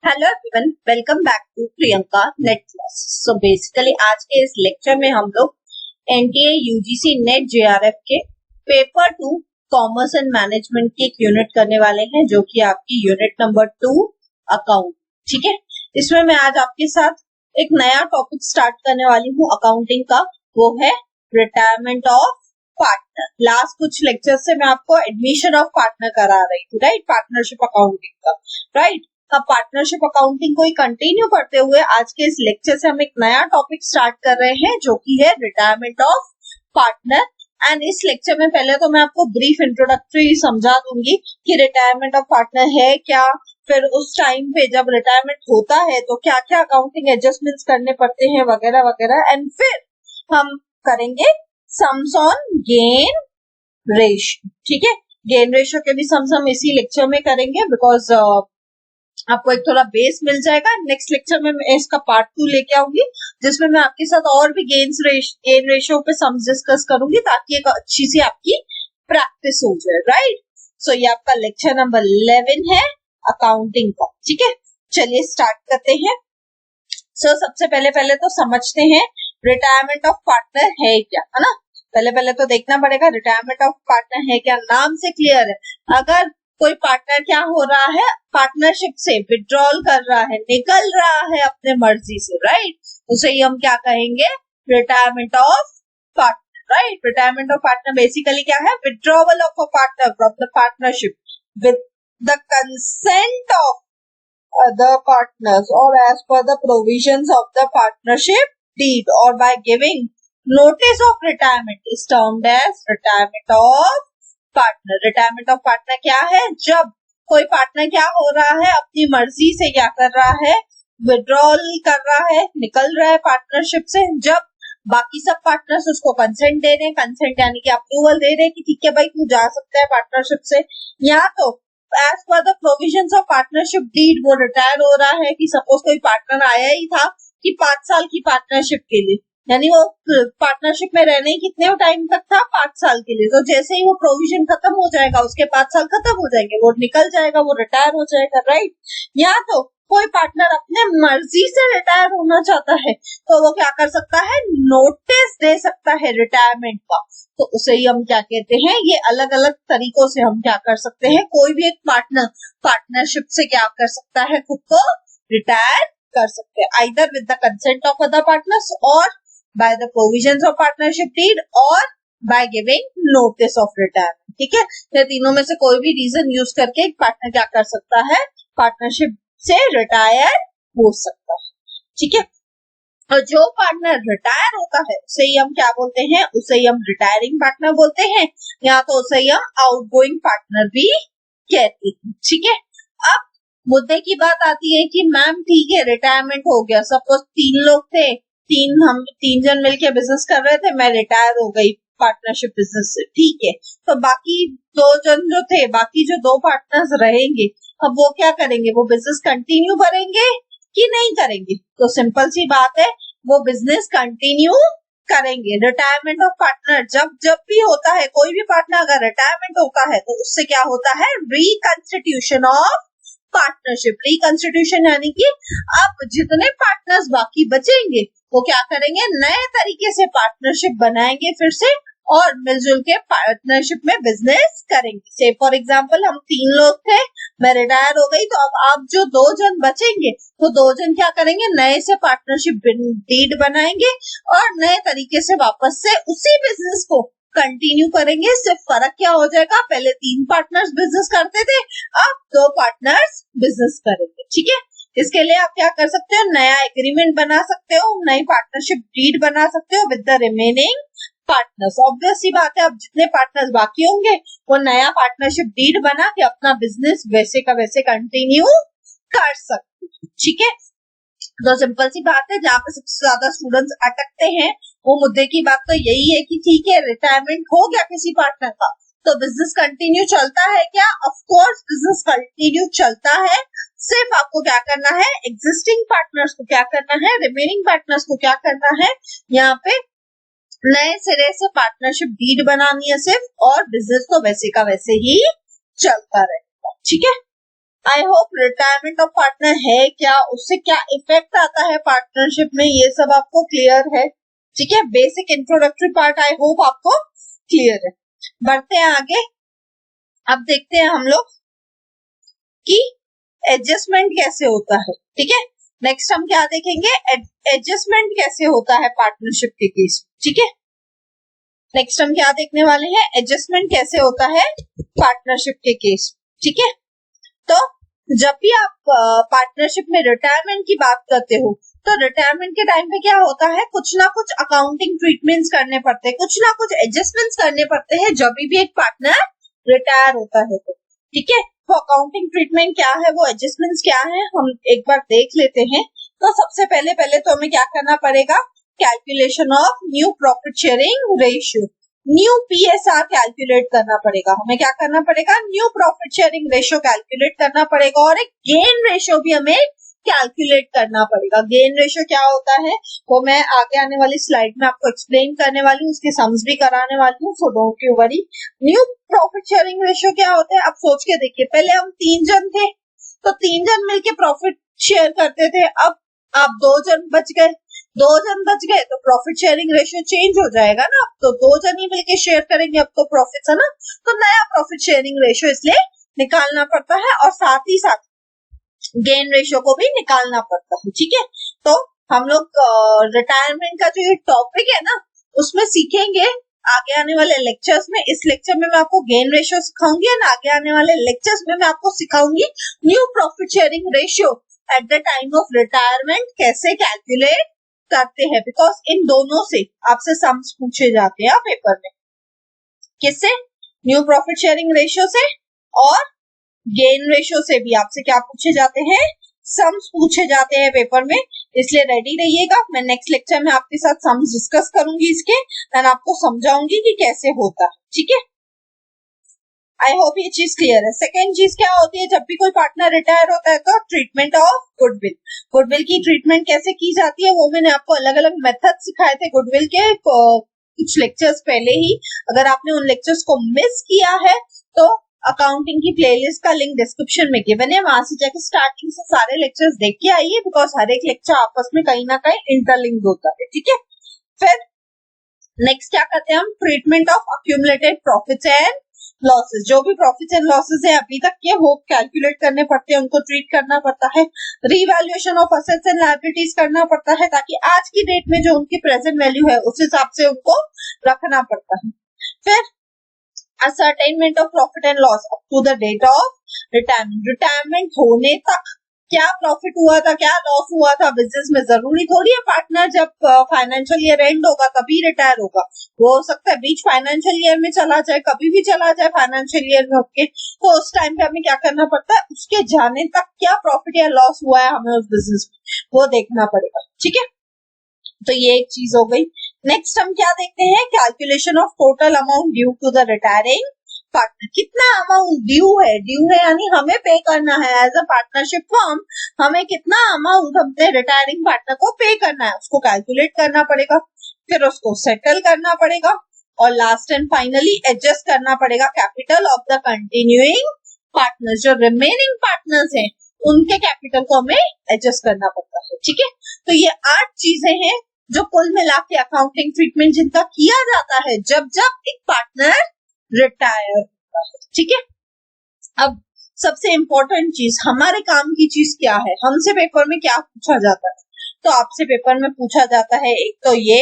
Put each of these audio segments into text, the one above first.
Hello everyone, welcome back to Priyanka net class. So basically आज के इस लेक्चर में हम लोग एनटीए यूजीसी नेट जेआरएफ के पेपर 2 कॉमर्स एंड मैनेजमेंट की एक यूनिट करने वाले हैं, जो कि आपकी यूनिट नंबर 2 अकाउंट। ठीक है, इसमें मैं आज आपके साथ एक नया टॉपिक स्टार्ट करने वाली हूँ अकाउंटिंग का, वो है रिटायरमेंट ऑफ पार्टनर। लास्ट कुछ लेक्चर से मैं आपको एडमिशन ऑफ पार्टनर करा रही थी, राइट, पार्टनरशिप अकाउंटिंग का, राइट। अब पार्टनरशिप अकाउंटिंग को ही कंटिन्यू करते हुए आज के इस लेक्चर से हम एक नया टॉपिक स्टार्ट कर रहे हैं, जो कि है रिटायरमेंट ऑफ पार्टनर। एंड इस लेक्चर में पहले तो मैं आपको ब्रीफ इंट्रोडक्टरी समझा दूंगी कि रिटायरमेंट ऑफ पार्टनर है क्या, फिर उस टाइम पे जब रिटायरमेंट होता है तो क्या क्या अकाउंटिंग एडजस्टमेंट्स करने पड़ते हैं वगैरह वगैरह। एंड फिर हम करेंगे सम्स ऑन गेन रेशियो। ठीक है, गेन रेशियो के भी सम्स हम इसी लेक्चर में करेंगे, बिकॉज आपको एक थोड़ा बेस मिल जाएगा। नेक्स्ट लेक्चर में मैं इसका पार्ट 2 लेके आऊंगी, जिसमें मैं आपके साथ और भी गेन रेशियो पे सम्स डिस्कस करूंगी, ताकि एक अच्छी सी आपकी प्रैक्टिस हो जाए, राइट। सो ये आपका लेक्चर नंबर 11 है अकाउंटिंग का। ठीक है, चलिए स्टार्ट करते हैं। सो सबसे पहले तो समझते हैं रिटायरमेंट ऑफ पार्टनर है क्या, है ना। पहले तो देखना पड़ेगा रिटायरमेंट ऑफ पार्टनर है क्या। नाम से क्लियर है, अगर कोई पार्टनर क्या हो रहा है, पार्टनरशिप से विड्रॉल कर रहा है, निकल रहा है अपने मर्जी से, राइट, उसे ही हम क्या कहेंगे, retirement of partner, right. Retirement of partner basically क्या है, withdrawal of a partner from the partnership with the consent of other partners or as per the provisions of the partnership deed or by giving notice of retirement is termed as retirement of partner। retirement of partner क्या है, जब कोई partner क्या हो रहा है, अपनी मर्जी से क्या कर रहा है, विड्रॉल कर रहा है, निकल रहा है पार्टनरशिप से, जब बाकी सब पार्टनर्स उसको कंसेंट दे रहे हैं, कंसेंट यानी कि अप्रूवल दे रहे हैं कि ठीक है भाई तू जा सकता है पार्टनरशिप से, या तो as per the provisions of partnership deed वो रिटायर हो रहा है। कि सपोज कोई पार्टनर आया ही था कि 5 साल की पार्टनरशिप के लिए, यानी वो पार्टनरशिप में रहने ही कितने टाइम तक था, 5 साल के लिए, तो जैसे ही वो प्रोविजन खत्म हो जाएगा उसके 5 साल खत्म हो जाएंगे, वो निकल जाएगा, वो रिटायर हो जाएगा, राइट। या तो कोई पार्टनर अपने मर्जी से रिटायर होना चाहता है, तो वो क्या कर सकता है, नोटिस दे सकता है रिटायरमेंट का, तो उसे ही हम क्या कहते हैं, ये अलग अलग तरीकों से हम क्या कर सकते हैं, कोई भी एक पार्टनर पार्टनरशिप से क्या कर सकता है, खुद को रिटायर कर सकते हैं, either with the consent of other partners और by the provisions of partnership deed और by giving notice of retirement. ठीक है, ये तीनों में से कोई भी रीजन यूज करके एक पार्टनर क्या कर सकता है, पार्टनरशिप से रिटायर हो सकता है। ठीक है, और जो पार्टनर रिटायर होता है उसे ही हम क्या बोलते हैं, उसे ही हम रिटायरिंग पार्टनर बोलते हैं, या तो उसे ही हम आउटगोइंग पार्टनर भी कहते हैं। ठीक है, अब मुद्दे की बात आती है कि मैम ठीक है रिटायरमेंट हो गया, सपोज 3 लोग थे, हम 3 जन मिलके बिजनेस कर रहे थे, मैं रिटायर हो गई पार्टनरशिप बिजनेस से, ठीक है, तो बाकी 2 जन जो थे, बाकी जो 2 पार्टनर्स रहेंगे, अब वो क्या करेंगे, वो बिजनेस कंटिन्यू करेंगे कि नहीं करेंगे, तो सिंपल सी बात है, वो बिजनेस कंटिन्यू करेंगे। रिटायरमेंट ऑफ पार्टनर जब भी होता है, कोई भी पार्टनर अगर रिटायरमेंट होता है तो उससे क्या होता है, रिकंस्टिट्यूशन ऑफ पार्टनरशिप। रिकंस्टिट्यूशन यानी कि अब जितने पार्टनर्स बाकी बचेंगे वो क्या करेंगे, नए तरीके से पार्टनरशिप बनाएंगे फिर से, और मिलजुल के पार्टनरशिप में बिजनेस करेंगे। से फॉर एग्जांपल हम 3 लोग थे, मैं रिटायर हो गई, तो अब आप जो 2 जन बचेंगे, तो 2 जन क्या करेंगे, नए से पार्टनरशिप डीड बनाएंगे और नए तरीके से वापस से उसी बिजनेस को कंटिन्यू करेंगे। सिर्फ फर्क क्या हो जाएगा, पहले 3 पार्टनर्स बिजनेस करते थे, अब 2 पार्टनर्स बिजनेस करेंगे। ठीक है, इसके लिए आप क्या कर सकते हो, नया एग्रीमेंट बना सकते हो, नई पार्टनरशिप डीड बना सकते हो with the remaining partners. Obvious सी बात है, अब जितने पार्टनर्स बाकी होंगे वो नया पार्टनरशिप डीड बना के अपना बिजनेस वैसे का वैसे कंटिन्यू कर सकते हैं। ठीक है, तो सिंपल सी बात है, जहाँ पे सबसे ज्यादा स्टूडेंट्स अटकते हैं वो मुद्दे की बात तो यही है कि ठीक है रिटायरमेंट हो गया किसी पार्टनर का, तो बिजनेस कंटिन्यू चलता है क्या, ऑफ कोर्स बिजनेस कंटिन्यू चलता है, सिर्फ आपको क्या करना है, एग्जिस्टिंग पार्टनर्स को क्या करना है, रिमेनिंग पार्टनर्स को क्या करना है, यहाँ पे नए सिरे से पार्टनरशिप डीड बनानी है सिर्फ, और बिजनेस तो वैसे का वैसे ही चलता रहेगा। ठीक है, I hope retirement of partner है क्या, उससे क्या इफेक्ट आता है पार्टनरशिप में, ये सब आपको क्लियर है। ठीक है, basic introductory part I hope आपको क्लियर है। बढ़ते हैं आगे, अब देखते हैं हम लोग कि एडजस्टमेंट कैसे होता है। ठीक है, नेक्स्ट हम क्या देखेंगे, एडजस्टमेंट कैसे होता है पार्टनरशिप के केस। ठीक है, नेक्स्ट हम क्या देखने वाले हैं, एडजस्टमेंट कैसे होता है पार्टनरशिप के केस। ठीक है, तो जब भी आप पार्टनरशिप में रिटायरमेंट की बात करते हो तो रिटायरमेंट के टाइम पे क्या होता है, कुछ ना कुछ अकाउंटिंग ट्रीटमेंट्स करने पड़ते हैं, कुछ ना कुछ एडजस्टमेंट्स करने पड़ते हैं जब भी एक पार्टनर रिटायर होता है तो। ठीक है, तो अकाउंटिंग ट्रीटमेंट क्या है, वो एडजस्टमेंट्स क्या है, हम एक बार देख लेते हैं। तो सबसे पहले तो हमें क्या करना पड़ेगा, calculation of new profit sharing ratio, new PSR calculate करना पड़ेगा। हमें क्या करना पड़ेगा, new profit sharing ratio calculate करना पड़ेगा, और एक गेन रेशियो भी हमें कैलकुलेट करना पड़ेगा। गेन रेशियो क्या होता है वो मैं आगे आने वाली स्लाइड में आपको एक्सप्लेन करने वाली हूँ, उसके सम्स भी कराने वाली हूँ, so don't you worry. New profit sharing ratio क्या होता है, अब सोच के देखिए, पहले हम 3 जन थे तो 3 जन मिलके प्रॉफिट शेयर करते थे, अब आप 2 जन बच गए, 2 जन बच गए तो प्रॉफिट शेयरिंग रेशियो चेंज हो जाएगा ना, अब तो 2 जन ही मिलके शेयर करेंगे, अब तो प्रॉफिट है ना, तो नया प्रॉफिट शेयरिंग रेशियो इसलिए निकालना पड़ता है, और साथ ही साथ गेन रेशियो को भी निकालना पड़ता है। ठीक है, तो हम लोग रिटायरमेंट का जो ये टॉपिक है ना उसमें सीखेंगे आगे आने वाले लेक्चर्स में। इस लेक्चर में मैं आपको गेन रेशियो सिखाऊंगी, और आगे आने वाले लेक्चर्स में मैं आपको सिखाऊंगी new profit sharing ratio at the time of retirement कैसे कैलकुलेट करते हैं, बिकॉज इन दोनों से आपसे सम्स पूछे जाते हैं पेपर में। किससे, न्यू प्रॉफिट शेयरिंग रेशियो से और गेन रेशियो से भी आपसे क्या पूछे जाते हैं, सम्स पूछे जाते हैं पेपर में, इसलिए रेडी रहिएगा। मैं नेक्स्ट लेक्चर में आपके साथ सम्स डिस्कस करूंगी इसके, एंड आपको समझाऊंगी कि कैसे होता है। ठीक है, आई होप ये चीज क्लियर है। सेकेंड चीज क्या होती है, जब भी कोई पार्टनर रिटायर होता है तो ट्रीटमेंट ऑफ गुडविल, गुडविल की ट्रीटमेंट कैसे की जाती है वो मैंने आपको अलग अलग मेथड सिखाए थे गुडविल के कुछ लेक्चर्स पहले ही। अगर आपने उन लेक्चर्स को मिस किया है तो अकाउंटिंग की प्लेलिस्ट का लिंक डिस्क्रिप्शन में गिवन है, वहां से जाकर स्टार्टिंग से सारे लेक्चर्स देख के आइए, बिकॉज हर एक लेक्चर आपस में कहीं ना कहीं इंटरलिंक होता है। ठीक है, फिर नेक्स्ट क्या करते हैं हम, treatment of accumulated profits and losses, जो भी प्रॉफिट्स एंड लॉसेस है अभी तक के वो कैलकुलेट करने पड़ते हैं, उनको ट्रीट करना पड़ता है। Revaluation of assets and liabilities करना पड़ता है, ताकि आज की डेट में जो उनकी प्रेजेंट वैल्यू है उस हिसाब से उनको रखना पड़ता है। फिर ascertainment of profit and loss up to the date of retirement, retirement होने तक क्या प्रॉफिट हुआ था, क्या लॉस हुआ था बिजनेस में। जरूरी थोड़ी है पार्टनर जब फाइनेंशियल ईयर एंड होगा तभी रिटायर होगा, वो हो सकता है बीच फाइनेंशियल ईयर में चला जाए, कभी भी चला जाए फाइनेंशियल ईयर में होके, तो उस टाइम पे हमें क्या करना पड़ता है, उसके जाने तक क्या प्रॉफिट या लॉस हुआ है हमें उस बिजनेस में वो देखना पड़ेगा। ठीक है, तो ये एक चीज हो गई। नेक्स्ट हम क्या देखते हैं, calculation of total amount due to the retiring partner, कितना अमाउंट ड्यू है यानी हमें पे करना है एज अ पार्टनरशिप फर्म, हमें कितना अमाउंट अपने रिटायरिंग पार्टनर को पे करना है उसको कैलकुलेट करना पड़ेगा, फिर उसको सेटल करना पड़ेगा, और लास्ट एंड फाइनली एडजस्ट करना पड़ेगा capital of the continuing partners, जो रिमेनिंग पार्टनर्स हैं उनके कैपिटल को हमें एडजस्ट करना पड़ता है। ठीक है, तो ये 8 चीजें हैं जो कुल मिला के अकाउंटिंग ट्रीटमेंट जिनका किया जाता है जब जब एक पार्टनर रिटायर होता है। ठीक है, अब सबसे इम्पोर्टेंट चीज, हमारे काम की चीज क्या है, हमसे पेपर में क्या पूछा जाता है, तो आपसे पेपर में पूछा जाता है एक तो ये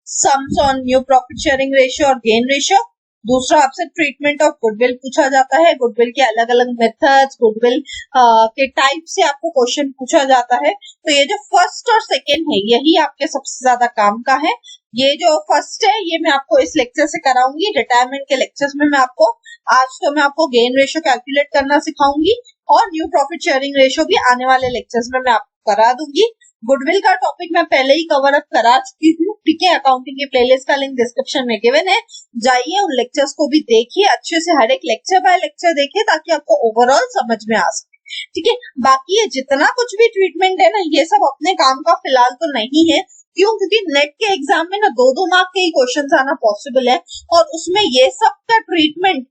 sums on new profit sharing ratio और गेन रेशियो, दूसरा आपसे ट्रीटमेंट ऑफ गुडविल पूछा जाता है, गुडविल के अलग अलग मेथड्स, गुडविल के टाइप से आपको क्वेश्चन पूछा जाता है। तो ये जो फर्स्ट और सेकेंड है यही आपके सबसे ज्यादा काम का है। ये जो फर्स्ट है ये मैं आपको इस लेक्चर से कराऊंगी, रिटायरमेंट के लेक्चर्स में मैं आपको आज तो मैं आपको गेन रेशियो कैलकुलेट करना सिखाऊंगी, और न्यू प्रॉफिट शेयरिंग रेशियो भी आने वाले लेक्चर्स में मैं आपको करा दूंगी। गुडविल का टॉपिक मैं पहले ही कवर अप करा चुकी हूँ। ठीक है, अकाउंटिंग की प्लेलिस्ट का लिंक डिस्क्रिप्शन में गिवन है, जाइए उन लेक्चर्स को भी देखिए अच्छे से, हर एक लेक्चर बाय लेक्चर देखिए ताकि आपको ओवरऑल समझ में आ सके। ठीक है, बाकी ये जितना कुछ भी ट्रीटमेंट है ना ये सब अपने काम का फिलहाल तो नहीं है, क्यों, क्योंकि नेट के एग्जाम में ना 2-2 मार्क के ही क्वेश्चन आना पॉसिबल है, और उसमें ये सब का ट्रीटमेंट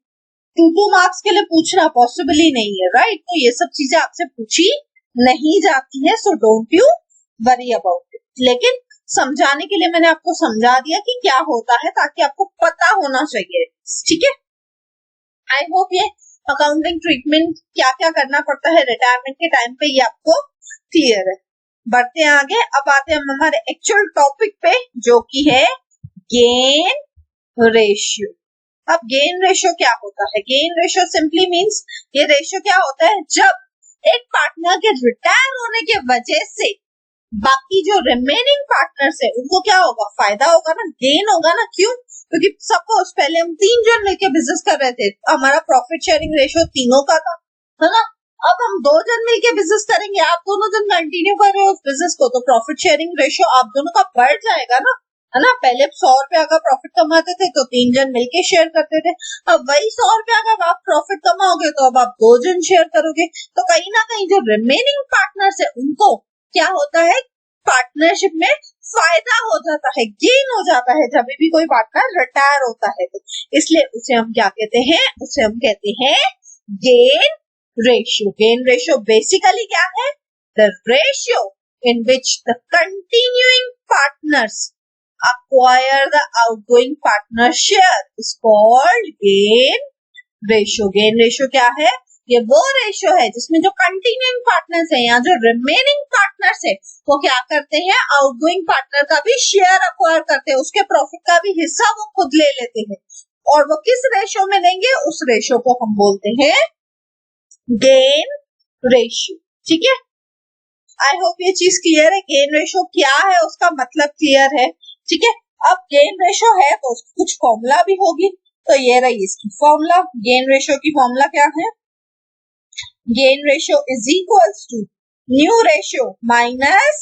2 मार्क्स के लिए पूछना पॉसिबल ही नहीं है, राइट? तो ये सब चीजें आपसे पूछी नहीं जाती है, so don't you worry about it. लेकिन समझाने के लिए मैंने आपको समझा दिया कि क्या होता है, ताकि आपको पता होना चाहिए, ठीक है? आई होप ये अकाउंटिंग ट्रीटमेंट क्या क्या करना पड़ता है रिटायरमेंट के टाइम पे, ये आपको क्लियर है। बढ़ते हैं आगे। अब आते हैं हम हमारे एक्चुअल टॉपिक पे, जो कि है गेन रेशियो। अब गेन रेशियो क्या होता है? गेन रेशियो सिंपली मींस, ये रेशियो क्या होता है, जब एक पार्टनर के रिटायर होने के वजह से बाकी जो रिमेनिंग पार्टनर्स है उनको क्या होगा, फायदा होगा ना, गेन होगा ना। क्यों? क्योंकि सपोज पहले हम 3 जन मिलकर बिजनेस कर रहे थे, हमारा प्रॉफिट शेयरिंग रेशियो तीनों का था, है ना? अब हम 2 जन मिलकर बिजनेस करेंगे, आप दोनों जन कंटिन्यू कर रहे हो उस बिजनेस को, तो प्रॉफिट शेयरिंग रेशियो आप दोनों का बढ़ जाएगा ना, है ना? पहले 100 रुपया का प्रॉफिट कमाते थे तो 3 जन मिलके शेयर करते थे, अब वही 100 रुपया का आप प्रॉफिट कमाओगे तो अब आप 2 जन शेयर करोगे। तो कहीं ना कहीं जो रिमेनिंग पार्टनर्स है उनको क्या होता है, पार्टनरशिप में फायदा हो जाता है, गेन हो जाता है जब भी कोई पार्टनर रिटायर होता है। तो इसलिए उसे हम क्या कहते हैं, उसे हम कहते हैं gain ratio. Gain ratio basically क्या है, the ratio in which the continuing partners acquire the outgoing partner share is called gain ratio। gain ratio क्या है, ये वो रेशियो है जिसमें जो कंटिन्यूइंग पार्टनर्स है या जो रिमेनिंग पार्टनर्स है वो क्या करते हैं, आउटगोइंग पार्टनर का भी शेयर अक्वायर करते हैं, उसके प्रॉफिट का भी हिस्सा वो खुद ले लेते हैं। और वो किस रेशियो में लेंगे, उस रेशियो को हम बोलते हैं गेन रेशियो, ठीक है? आई होप ये चीज क्लियर है, गेन रेशियो क्या है उसका मतलब क्लियर है, ठीक है? अब गेन रेशियो है तो उसकी कुछ फॉर्मूला भी होगी, तो ये रही इसकी फॉर्मूला। गेन रेशियो की फॉर्मूला क्या है, gain ratio is equals to new ratio minus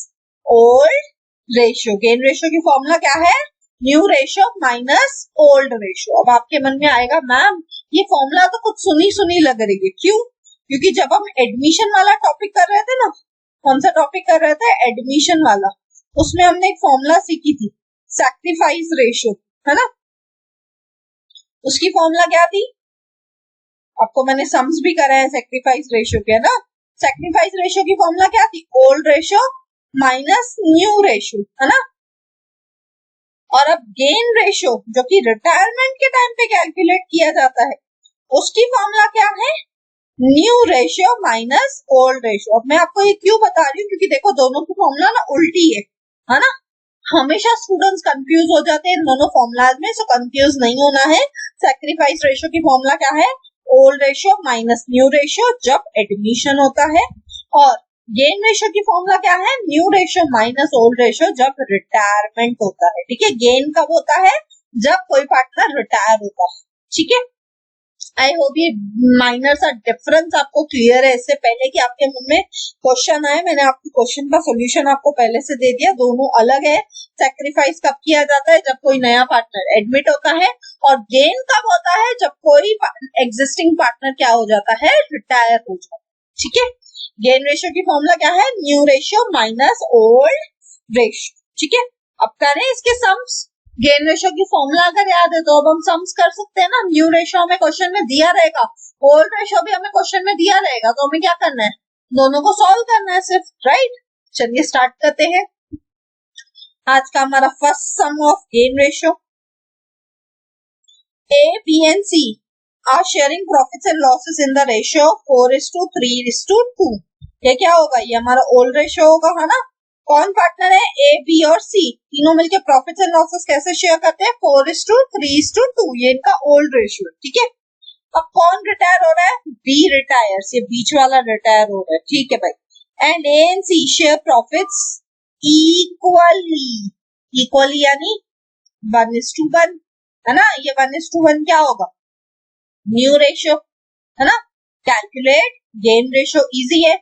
old ratio। gain ratio की फॉर्मूला क्या है, new ratio minus old ratio। अब आपके मन में आएगा मैम ये फॉर्मूला तो कुछ सुनी सुनी लग रही है, क्यों? क्योंकि जब हम एडमिशन वाला टॉपिक कर रहे थे ना, कौन सा टॉपिक कर रहे थे, एडमिशन वाला, उसमें हमने एक फॉर्मूला सीखी थी सैक्रिफाइस रेशियो, है ना? उसकी फॉर्मूला क्या थी, आपको मैंने सम्स भी करा है सैक्रिफाइस रेशियो के, ना? सैक्रिफाइस रेशियो की फॉर्मूला क्या थी, old ratio minus new ratio, है ना? और अब गेन रेशियो जो कि रिटायरमेंट के टाइम पे कैलकुलेट किया जाता है, उसकी फॉर्मूला क्या है, new ratio minus old ratio. अब मैं आपको ये क्यों बता रही हूँ, क्योंकि देखो दोनों की फॉर्मूला ना उल्टी है ना? हमेशा स्टूडेंट्स कंफ्यूज हो जाते हैं इन दोनों फॉर्मूलाज में, सो कंफ्यूज नहीं होना है। सैक्रिफाइस रेशियो की फॉर्मूला क्या है, old ratio minus new ratio जब एडमिशन होता है, और गेन रेशियो की फॉर्मूला क्या है, new ratio minus old ratio जब रिटायरमेंट होता है, ठीक है? गेन कब होता है, जब कोई पार्टनर रिटायर होता है, ठीक है? आई होप ये माइनर सा डिफरेंस आपको क्लियर है। इससे पहले कि आपके मन में क्वेश्चन आए, मैंने आपको क्वेश्चन का सोल्यूशन आपको पहले से दे दिया, दोनों अलग है। सैक्रिफाइस कब किया जाता है, जब कोई नया पार्टनर एडमिट होता है, और गेन कब होता है, जब कोई एग्जिस्टिंग पार्टनर क्या हो जाता है, रिटायर हो जाता है, ठीक है? गेन रेशियो की फॉर्मूला क्या है, new ratio minus old ratio, ठीक है? अब करें इसके सम्स। गेन रेशियो की फॉर्मूला अगर याद है तो अब हम सम्स कर सकते हैं ना। न्यू रेशियो हमें क्वेश्चन में दिया रहेगा, ओल्ड रेशियो भी हमें क्वेश्चन में दिया रहेगा, तो हमें क्या करना है, दोनों को सॉल्व करना है सिर्फ, राइट? चलिए स्टार्ट करते हैं आज का हमारा first sum of gain ratio. A, B and C are sharing profits and losses in the ratio 4:3:2। ये क्या होगा, ये हमारा ओल्ड रेशियो होगा, है ना? कौन पार्टनर है, ए, बी और सी, तीनों मिलके प्रॉफिट्स एंड लॉसेस कैसे शेयर करते हैं, 4:3:2। ये इनका ओल्ड रेशियो, ठीक है? अब कौन रिटायर हो रहा है, बी रिटायर्स, ये बीच वाला रिटायर हो रहा है, ठीक है भाई। And A and C share profits equally, equally यानी 1:1, है ना? ये 1:1 क्या होगा, न्यू रेशियो, है ना? कैलकुलेट गेन रेशियो इजी है।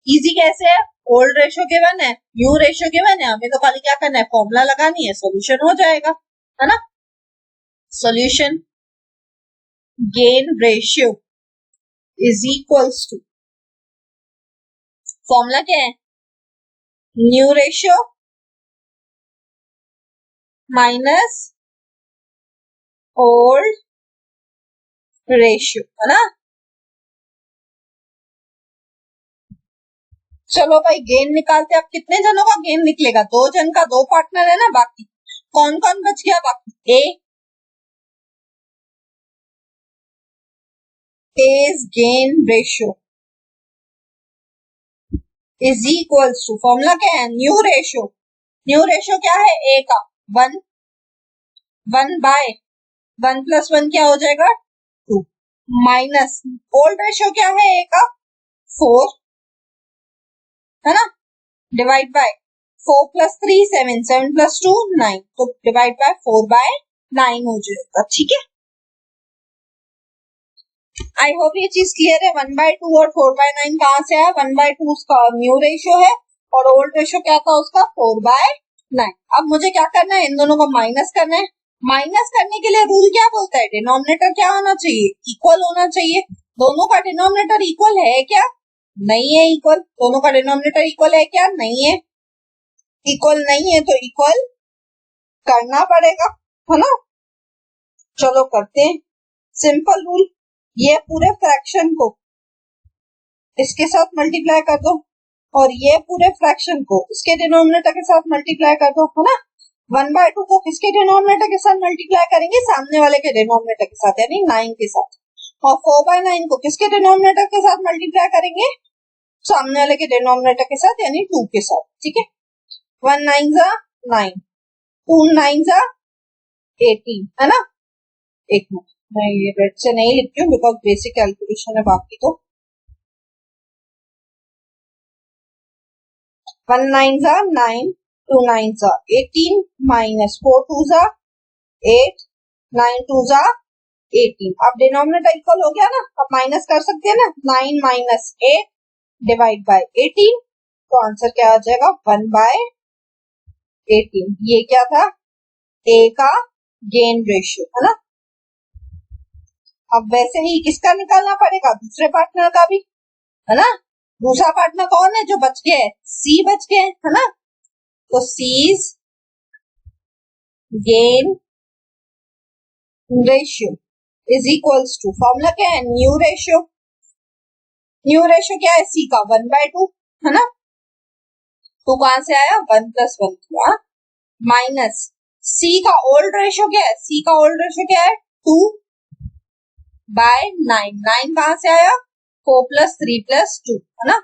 इजी कैसे है, ओल्ड रेशियो गिवन है, न्यू रेशियो गिवन है, हमें तो खाली क्या करना है, फॉर्मूला लगानी है, सॉल्यूशन हो जाएगा, है ना? Solution gain ratio is equals to, formula क्या है, new ratio minus old ratio, है ना। चलो भाई गेन निकालते। अब कितने जनों का गेन निकलेगा? 2 जन का, 2 पार्टनर है ना। बाकी कौन कौन बच गया? बाकी A's gain ratio is equals to, formula क्या है? New ratio. न्यू रेशियो क्या है? ए का 1, 1/1 प्लस 1 क्या हो जाएगा? 2 माइनस ओल्ड रेशियो क्या है? ए का 4, है ना, डिवाइड बाय 4 प्लस 3 7, 7 प्लस 2 9, तो डिवाइड बाय 4/9 हो जाएगा। ठीक है, आई होप ये चीज क्लियर है। 1/2 और 4/9 कहाँ से आया? 1/2 उसका न्यू रेशियो है और ओल्ड रेशियो क्या था उसका? 4/9। अब मुझे क्या करना है? इन दोनों को माइनस करना है। माइनस करने के लिए रूल क्या बोलता है? डिनोमिनेटर क्या होना चाहिए? इक्वल होना चाहिए। दोनों का डिनोमिनेटर इक्वल है क्या? नहीं है इक्वल। दोनों का डिनोमिनेटर इक्वल है क्या? नहीं है इक्वल। नहीं है तो इक्वल करना पड़ेगा, है ना। चलो करते हैं। सिंपल रूल, ये पूरे फ्रैक्शन को इसके साथ मल्टीप्लाई कर दो और ये पूरे फ्रैक्शन को इसके डिनोमिनेटर के साथ मल्टीप्लाई कर दो, है ना। 1/2 को किसके डिनोमिनेटर के साथ मल्टीप्लाई करेंगे? सामने वाले के डिनोमिनेटर के साथ, यानी 9 के साथ। और 4/9 को किसके डिनोमिनेटर के साथ मल्टीप्लाई करेंगे? सामने वाले के डिनोमिनेटर के साथ, यानी 2 के साथ। ठीक है, 1 9 जा 9, 2 9 जा 18, है ना। एक मिनट, मैं ये रेड से नहीं लिखती हूँ बिकॉज बेसिक कैलकुलेशन है, बाकी तो 1 9 जा 9, 2 9 जा 18, माइनस 4 2 जा 8, 9 2 जा 18। अब डिनोमिनेटर इक्वल हो गया ना, अब माइनस कर सकते हैं ना। 9 माइनस 8 डिवाइड बाय 18, तो आंसर क्या आ जाएगा? 1/18। ये क्या था? ए का गेन रेशियो, है ना। अब वैसे ही किसका निकालना पड़ेगा? दूसरे पार्टनर का भी, है ना। दूसरा पार्टनर कौन है जो बच गया है? सी बच गए, है ना। तो C's gain ratio is equals to, formula क्या है? New ratio. न्यू रेशियो क्या है? सी का 1/2, है ना। तो कहां से आया? 1 + 1 हुआ, माइनस सी का ओल्ड रेशियो क्या है? सी का ओल्ड रेशियो क्या है? 2/9। 9 कहां से आया? 4 + 3 + 2, है ना।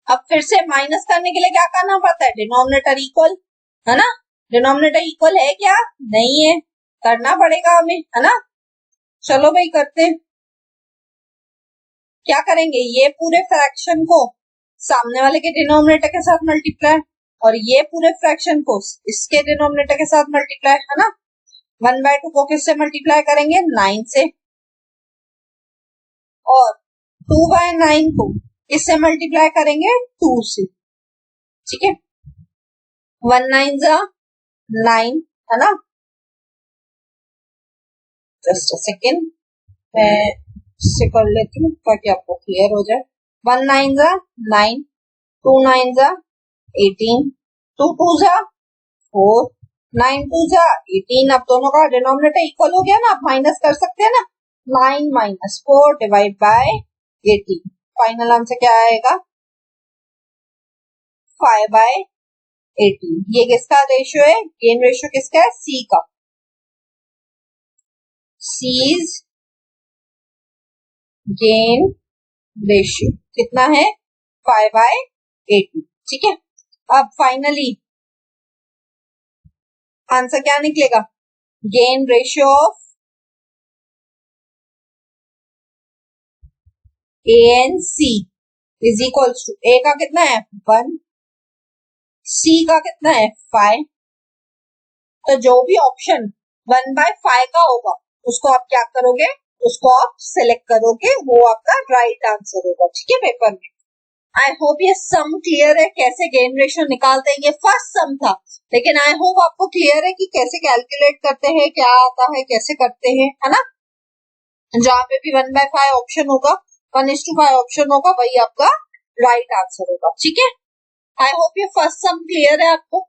अब फिर से माइनस करने के लिए क्या करना पड़ता है? डिनोमिनेटर इक्वल, है ना। डिनोमिनेटर इक्वल है क्या? नहीं है, करना पड़ेगा हमें, है ना। चलो भाई करते हैं। क्या करेंगे? ये पूरे फ्रैक्शन को सामने वाले के डिनोमिनेटर के साथ मल्टीप्लाई और ये पूरे फ्रैक्शन को इसके डिनोमिनेटर के साथ मल्टीप्लाई, है ना। 1/2 को किससे मल्टीप्लाई करेंगे? 9 से, और 2/9 को किससे मल्टीप्लाई करेंगे? 2 से। ठीक है, 1 9 जा 9, है ना। जस्ट अ सेकेंड, मैं इससे कर लेती हूँ ताकि आपको क्लियर हो जाए। 1 9 जा 9, 2 9 जा 18, 2 2 जा 4, 9 2 जा 18। अब दोनों का डिनोमिनेटर इक्वल हो गया ना, आप माइनस कर सकते हैं ना। 9 minus 4 divide by 18, final answer क्या आएगा? 5/18। ये किसका रेशियो है? गेन रेशियो किसका है? सी का। सीज गेन रेशियो कितना है? 5/18। ठीक है, अब फाइनली आंसर क्या निकलेगा? Gain ratio of A and C is equals to, A का कितना है? 1, सी का कितना है? 5। तो जो भी ऑप्शन 1/5 का होगा उसको आप क्या करोगे? उसको आप सिलेक्ट करोगे, वो आपका राइट आंसर होगा। ठीक है, पेपर में। आई होप ये सम क्लियर है, कैसे गेन रेशियो निकालते हैं। ये फर्स्ट सम था, लेकिन आई होप आपको क्लियर है कि कैसे कैलकुलेट करते हैं, क्या आता है, कैसे करते हैं, है ना। जहां पे भी 1/5 ऑप्शन होगा, 1:5 ऑप्शन होगा, वही आपका राइट आंसर होगा। ठीक है, आई होप ये फर्स्ट सम क्लियर है आपको।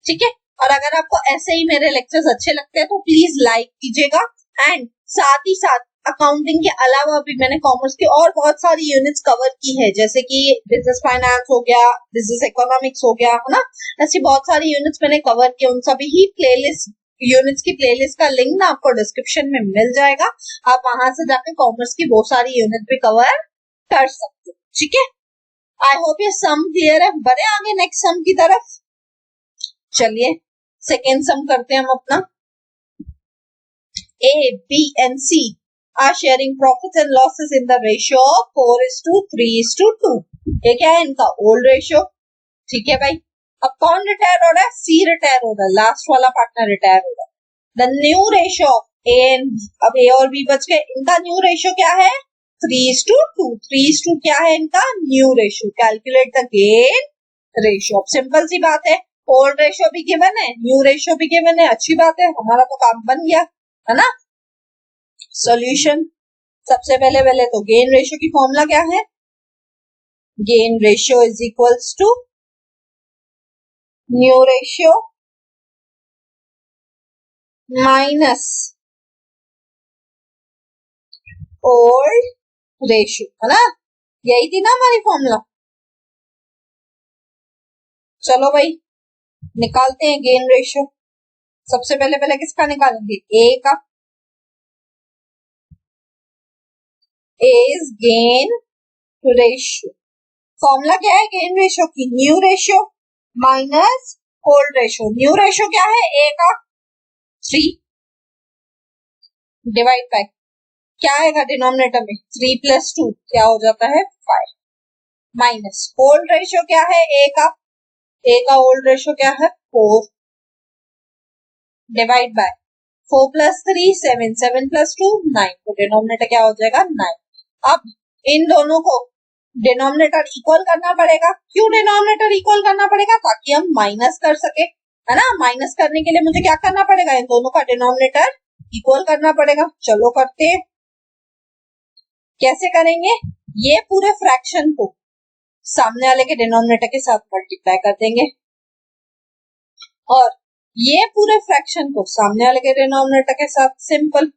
ठीक है, और अगर आपको ऐसे ही मेरे लेक्चर्स अच्छे लगते हैं तो प्लीज लाइक कीजिएगा एंड साथ ही साथ अकाउंटिंग के अलावा भी मैंने कॉमर्स की और बहुत सारी यूनिट्स कवर की है, जैसे कि बिजनेस फाइनेंस हो गया, बिजनेस इकोनॉमिक्स हो गया, है ना। ऐसी बहुत सारी यूनिट्स मैंने कवर की, उन सभी ही प्लेलिस्ट यूनिट्स की प्लेलिस्ट का लिंक ना आपको डिस्क्रिप्शन में मिल जाएगा। आप वहां से जाकर कॉमर्स की बहुत सारी यूनिट भी कवर कर सकते हो, ठीक है। आई होप ये सम क्लियर है। बढ़े आगे नेक्स्ट सम की तरफ। चलिए सेकेंड सम करते हैं हम अपना। A, B and C are sharing profits and losses in the ratio of 4:3:2। ये क्या है इनका ओल्ड रेशियो, ठीक है भाई। अब कौन रिटायर हो रहा है? सी रिटायर हो रहा है, लास्ट वाला पार्टनर रिटायर हो रहा है। The new ratio of A and, अब ए और बी बच गए, इनका न्यू रेशियो क्या है? 3:2। 3:2 क्या है इनका new ratio. Calculate the gain ratio. Simple सी बात है, ओल्ड रेशियो भी गिवन है, न्यू रेशियो भी गिवन है, अच्छी बात है, हमारा तो काम बन गया, है ना। सॉल्यूशन, सबसे पहले तो गेन रेशियो की फॉर्मूला क्या है? Gain ratio is equals to new ratio minus old ratio, है ना। यही थी ना हमारी फॉर्मूला। चलो भाई निकालते हैं गेन रेशियो। सबसे पहले किसका निकालेंगे? ए का। ए इज गेन रेशियो। फॉर्मूला क्या है गेन रेशियो की? New ratio minus old ratio. New ratio क्या है? ए का 3 डिवाइड बाय क्या आएगा डिनोमिनेटर में? 3 + 2 क्या हो जाता है? 5 माइनस ओल्ड रेशियो क्या है? ए का, ए का ओल्ड रेशियो क्या है? 4 डिवाइड बाय 4 + 3 7 7 + 2 9। तो डिनोमिनेटर क्या हो जाएगा? 9। अब इन दोनों को डिनोमिनेटर इक्वल करना पड़ेगा। क्यों डिनोमिनेटर इक्वल करना पड़ेगा? ताकि हम माइनस कर सके, है ना। माइनस करने के लिए मुझे क्या करना पड़ेगा? इन दोनों का डिनोमिनेटर इक्वल करना पड़ेगा। चलो करते हैं। कैसे करेंगे? ये पूरे फ्रैक्शन को सामने वाले के डिनोमिनेटर के साथ मल्टीप्लाई कर देंगे और ये पूरे फ्रैक्शन को सामने वाले के डिनोमिनेटर के साथ। सिंपल,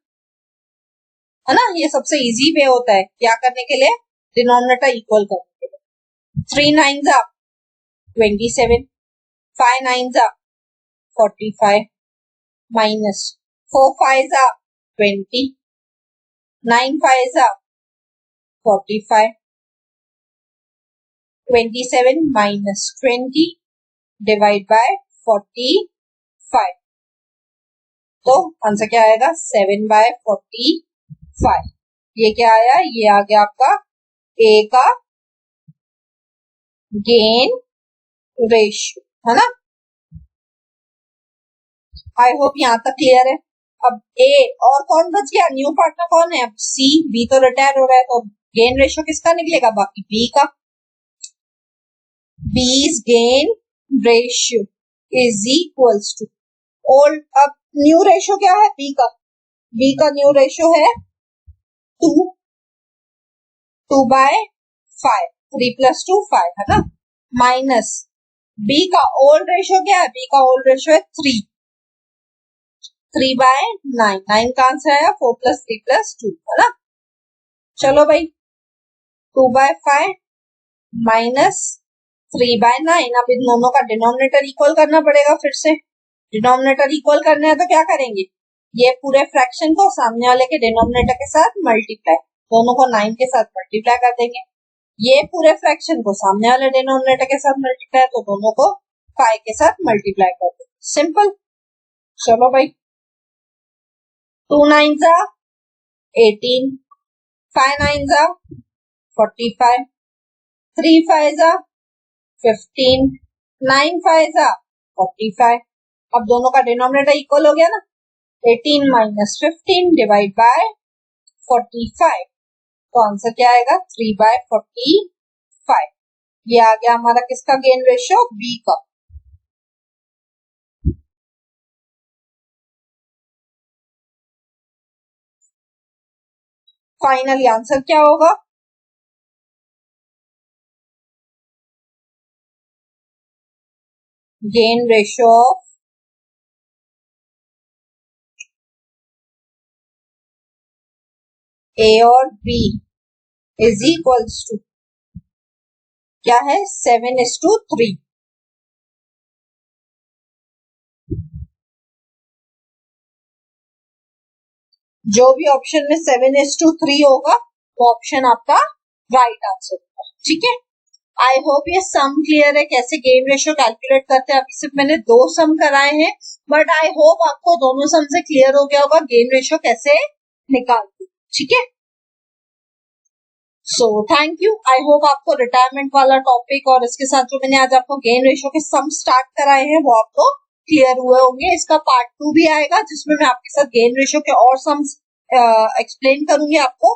है ना। ये सबसे इजी वे होता है क्या करने के लिए? डिनोमिनेटर इक्वल करने के लिए। 3 9 27, 5 9 45 माइनस 4 5 20, 9 5 45, 27 माइनस 20 डिवाइड बाय 45। तो आंसर क्या आएगा? 7/45। ये क्या आया? ये आ गया आपका ए का गेन रेशियो, है ना। आई होप यहाँ तक क्लियर है। अब ए और कौन बच गया? न्यू पार्टनर कौन है? अब सी। बी तो रिटायर हो रहा है, तो गेन रेशियो किसका निकलेगा? बाकी बी का। B's gain ratio is equals to old. अब न्यू रेशियो क्या है? बी का। बी का न्यू रेशियो है 2, 2/5, 3 + 2 5, है ना। माइनस बी का ओल्ड रेशियो क्या है? बी का ओल्ड रेशियो है 3, 3/9। 9 का आंसर आया 4 + 3 + 2, है ना। चलो भाई 2/5 माइनस 3/9। अब इन दोनों का डिनोमिनेटर इक्वल करना पड़ेगा। फिर से डिनोमिनेटर इक्वल करने हैं तो क्या करेंगे? ये पूरे फ्रैक्शन को सामने वाले के डिनोमिनेटर के साथ मल्टीप्लाई, दोनों को 9 के साथ मल्टीप्लाई कर देंगे। ये पूरे फ्रैक्शन को सामने वाले डिनोमिनेटर के साथ मल्टीप्लाई, तो दोनों को 5 के साथ मल्टीप्लाई कर देंगे। सिंपल। चलो भाई 2 9 18, 5 9 45, 3 5 15, 9 5 45। अब दोनों का डिनोमिनेटर इक्वल हो गया ना। 18 माइनस 15 डिवाइड बाय 45। तो आंसर क्या आएगा? 3/45। ये आ गया हमारा किसका गेन रेशियो? बी का। फाइनली आंसर क्या होगा? गेन रेशियो ऑफ A और B इज इक्वल्स टू क्या है 7:3। जो भी ऑप्शन में 7:3 होगा वो ऑप्शन आपका राइट आंसर होगा। ठीक है, आई होप ये सम क्लियर है, कैसे गेन रेशियो कैलकुलेट करते हैं। अभी सिर्फ मैंने 2 सम कराए हैं, बट आई होप आपको दोनों सम से क्लियर हो गया होगा गेन रेशियो कैसे निकालते। ठीक है, so thank you. I hope आपको रिटायरमेंट वाला टॉपिक और इसके साथ जो मैंने आज आपको गेन रेशियो के सम स्टार्ट कराए हैं वो आपको क्लियर हुए होंगे। इसका पार्ट 2 भी आएगा जिसमें मैं आपके साथ गेन रेशियो के और सम्स एक्सप्लेन करूंगी आपको,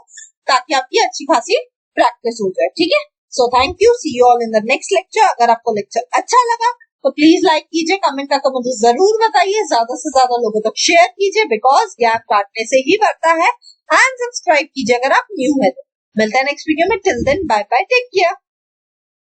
ताकि आपकी अच्छी खासी प्रैक्टिस हो जाए। ठीक है, so thank you, see you all in the next lecture. अगर आपको लेक्चर अच्छा लगा तो प्लीज लाइक कीजिए, कमेंट करके मुझे जरूर बताइए, ज्यादा से ज्यादा लोगों तक शेयर कीजिए, बिकॉज ज्ञान बांटने से ही बढ़ता है। एंड सब्सक्राइब कीजिए अगर आप न्यू है तो। मिलते हैं नेक्स्ट वीडियो में, till then bye bye, take care.